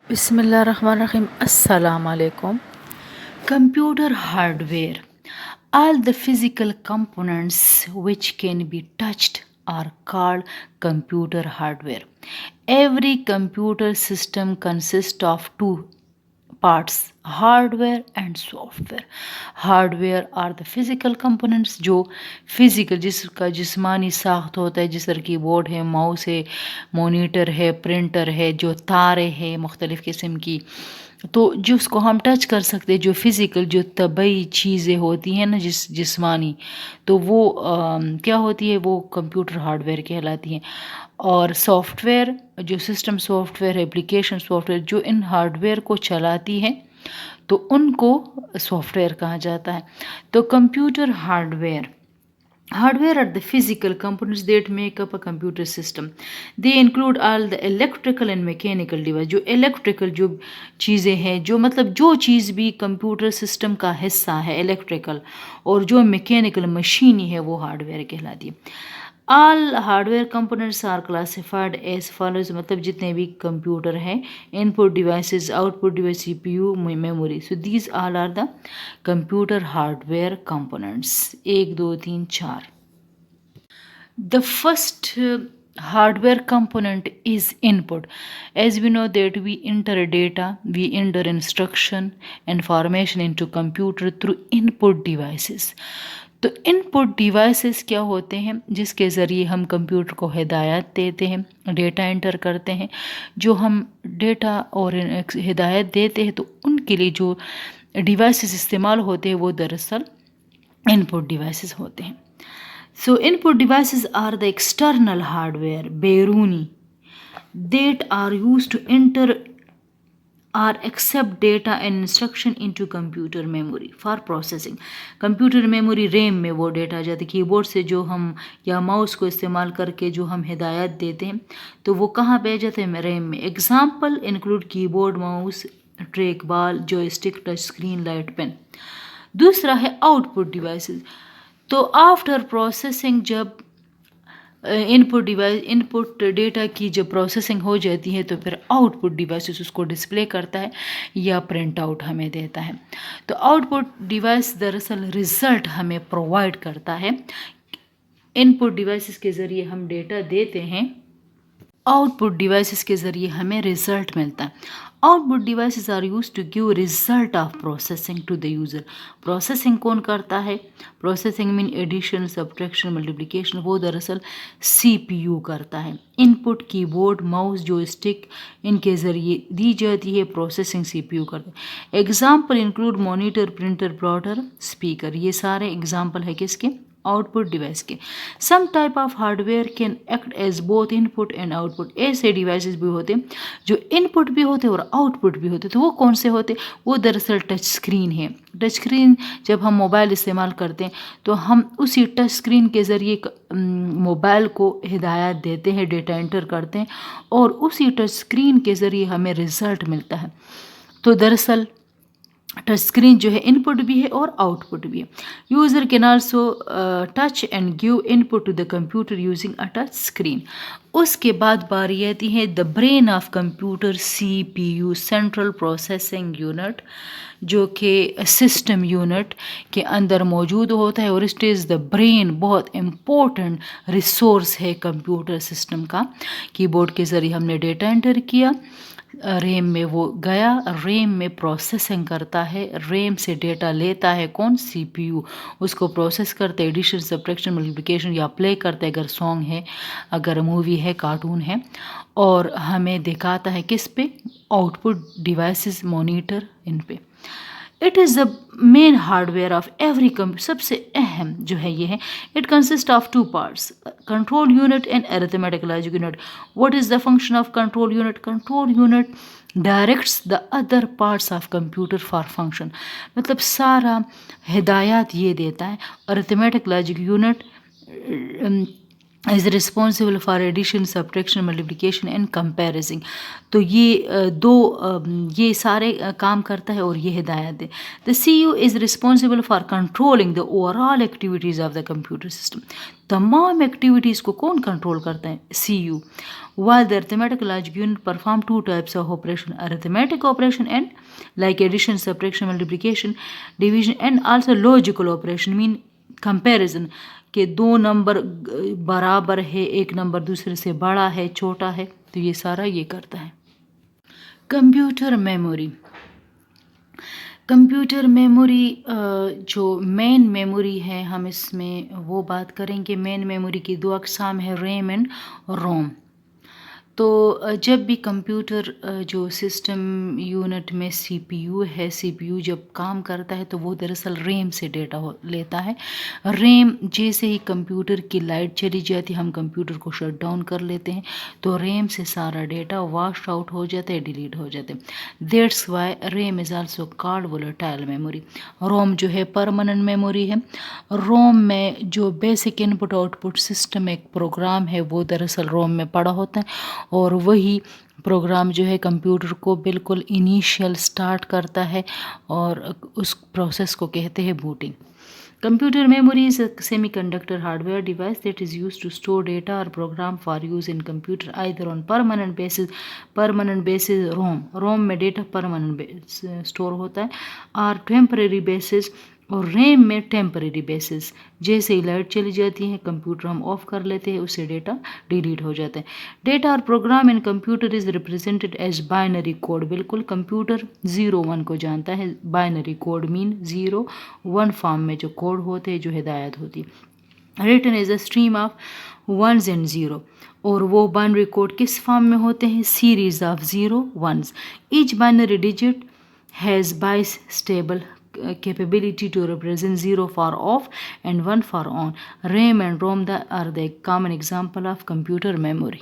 بسم اللہ الرحمن الرحیم. السلام علیکم. Computer hardware. All the physical components which can be touched are called computer hardware. Every computer system consists of two parts, hardware and software. Hardware are the physical components جو physical जिसका जिस्मानी साख्त होता है, जिस तरह की बोर्ड है, mouse है, मॉनिटर है, प्रिंटर है, जो तारें हैं मुख्तलिफ़ किस्म की, तो जिसको हम टच कर सकते हैं, जो फ़िज़िकल जो तबई चीज़ें होती हैं ना जिस्मानी, तो वो क्या होती है, वो कंप्यूटर हार्डवेयर कहलाती हैं. और सॉफ्टवेयर जो सिस्टम सॉफ्टवेयर एप्लीकेशन सॉफ्टवेयर जो इन हार्डवेयर को चलाती है तो उनको सॉफ्टवेयर कहा जाता है. तो computer hardware Hardware are the physical components that make up a computer system. They include all the electrical and mechanical device. जो electrical जो चीज़ें हैं, जो मतलब जो चीज़ भी कंप्यूटर सिस्टम का हिस्सा है इलेक्ट्रिकल, और जो मैकेनिकल मशीनी है वो हार्डवेयर कहलाती है. All hardware components are classified as follows. मतलब जितने भी कंप्यूटर हैं, input devices, output device, CPU, memory. So these all are the computer hardware components. 1 2 3 4. The first hardware component is input. As we know that we enter data, we enter instruction, information into computer through input devices. तो input devices क्या होते हैं, जिसके ज़रिए हम computer को हिदायत देते हैं, डेटा एंटर करते हैं. जो हम डेटा और हिदायत देते हैं तो उनके लिए जो डिवाइसेस इस्तेमाल होते हैं वो दरअसल इनपुट डिवाइसेस होते हैं. So input devices are the external hardware, बैरूनी, that are used to enter or accept data and instruction into computer memory for processing. computer memory RAM में वो डेटा जाती है. कीबोर्ड से जो हम या माउस को इस्तेमाल करके जो हम हिदायत देते हैं तो वो कहाँ पे जाते हैं, रैम में. Example include keyboard, mouse, track ball, joystick, touch screen, light pen. दूसरा है आउटपुट डिवाइसेस. तो आफ्टर प्रोसेसिंग जब इनपुट डेटा की जब प्रोसेसिंग हो जाती है तो फिर आउटपुट डिवाइसेस उसको डिस्प्ले करता है या प्रिंट आउट हमें देता है. तो आउटपुट डिवाइस दरअसल रिज़ल्ट हमें प्रोवाइड करता है. इनपुट डिवाइसेस के ज़रिए हम डेटा देते हैं, आउटपुट डिवाइसेस के ज़रिए हमें रिज़ल्ट मिलता है. Output devices are use to give result of processing to the user. Processing कौन करता है, processing mean addition, subtraction, multiplication, वो दरअसल CPU करता है. इनपुट कीबोर्ड, माउस, जॉयस्टिक इनके ज़रिए दी जाती है, प्रोसेसिंग CPU करता है. Example include monitor, printer, plotter, speaker. ये सारे एग्जाम्पल है किसके, आउटपुट डिवाइस के. Some type of hardware can act as both input and output. ऐसे डिवाइसेस भी होते हैं जो इनपुट भी होते हैं और आउटपुट भी होते हैं. तो वो कौन से होते, वो दरअसल टच स्क्रीन है. टच स्क्रीन जब हम मोबाइल इस्तेमाल करते हैं तो हम उसी टच स्क्रीन के ज़रिए मोबाइल को हिदायत देते हैं, डेटा एंटर करते हैं और उसी टच स्क्रीन के ज़रिए हमें रिज़ल्ट मिलता है. तो दरअसल टच स्क्रीन जो है इनपुट भी है और आउटपुट भी है. User can also touch and give input to the computer using a touch screen. उसके बाद बारी आती है the brain of computer, CPU, central processing unit, जो कि सिस्टम यूनिट के अंदर मौजूद होता है. और इट इज़ द ब्रेन, बहुत इम्पोर्टेंट रिसोर्स है कंप्यूटर सिस्टम का. कीबोर्ड के ज़रिए हमने डेटा एंटर किया, रैम में वो गया, रैम में प्रोसेसिंग करता है, रैम से डेटा लेता है कौन, CPU, उसको प्रोसेस करता है, एडिशन, सब्ट्रैक्शन, मल्टीप्लिकेशन या प्ले करता है अगर सॉन्ग है, अगर मूवी है, कार्टून है, और हमें दिखाता है किस पे, आउटपुट डिवाइसेस, मॉनिटर, इन पे. It is the main hardware of every computer. सबसे अहम जो है ये है. It consist of two parts, control unit and arithmetic logic unit. What is the function of control unit? Control unit directs the other parts of computer for function. मतलब सारा हिदायत ये देता है. Arithmetic logic unit is responsible for addition, subtraction, multiplication and comparison. تو یہ دو یہ سارے کام کرتا ہے اور یہ ہدایت دے. The CU is responsible for controlling the overall activities of the computer system. تمام ایکٹیویٹیز کو کون کنٹرول کرتا ہے؟ CU. While the arithmetic logic unit perform two types of operation: arithmetic operation and like addition, subtraction, multiplication, division, and also logical operation mean comparison کہ دو number برابر ہے، ایک number دوسرے سے بڑا ہے، چھوٹا ہے، تو یہ سارا یہ کرتا ہے. Computer memory. کمپیوٹر میموری جو مین میموری ہے، ہم اس میں وہ بات کریں گے. مین میموری کی دو اقسام ہے، ریم اینڈ روم. تو جب بھی کمپیوٹر جو سسٹم یونٹ میں سی پی یو ہے، سی پی یو جب کام کرتا ہے تو وہ دراصل ریم سے ڈیٹا لیتا ہے. ریم جیسے ہی کمپیوٹر کی لائٹ چلی جاتی ہے، ہم کمپیوٹر کو شٹ ڈاؤن کر لیتے ہیں تو ریم سے سارا ڈیٹا واش آؤٹ ہو جاتا ہے، ڈیلیٹ ہو جاتا ہے. That's why RAM is also called volatile memory. ROM جو ہے پرماننٹ میموری ہے. روم میں جو basic input output system ایک پروگرام ہے وہ دراصل روم میں پڑا ہوتا ہے، اور وہی پروگرام جو ہے کمپیوٹر کو بالکل انیشیل سٹارٹ کرتا ہے اور اس پروسیس کو کہتے ہیں boating. Computer memory is a semiconductor hardware device that is used to store data or program for use in computer either on permanent basis ROM میں ڈیٹا permanent store ہوتا ہے، اور temporary basis اور RAM میں temporary basis. جیسے ہی light چلی جاتی ہے کمپیوٹر ہم آف کر لیتے ہیں، اس سے ڈیٹا ڈیلیٹ ہو جاتا ہے. ڈیٹا اور program in computer is represented as binary code. بالکل کمپیوٹر 0-1 کو جانتا ہے. بائنری کوڈ مین 0-1 فارم میں جو کوڈ ہوتے ہیں، جو ہدایت ہوتی ہے. Return is a stream of 1s and 0. اور وہ بائنری کوڈ کس فارم میں ہوتے ہیں؟ Series of 0-1s. Each binary digit has bistable capability to represent 0 for off and 1 for on. RAM and ROM are the common example of computer memory.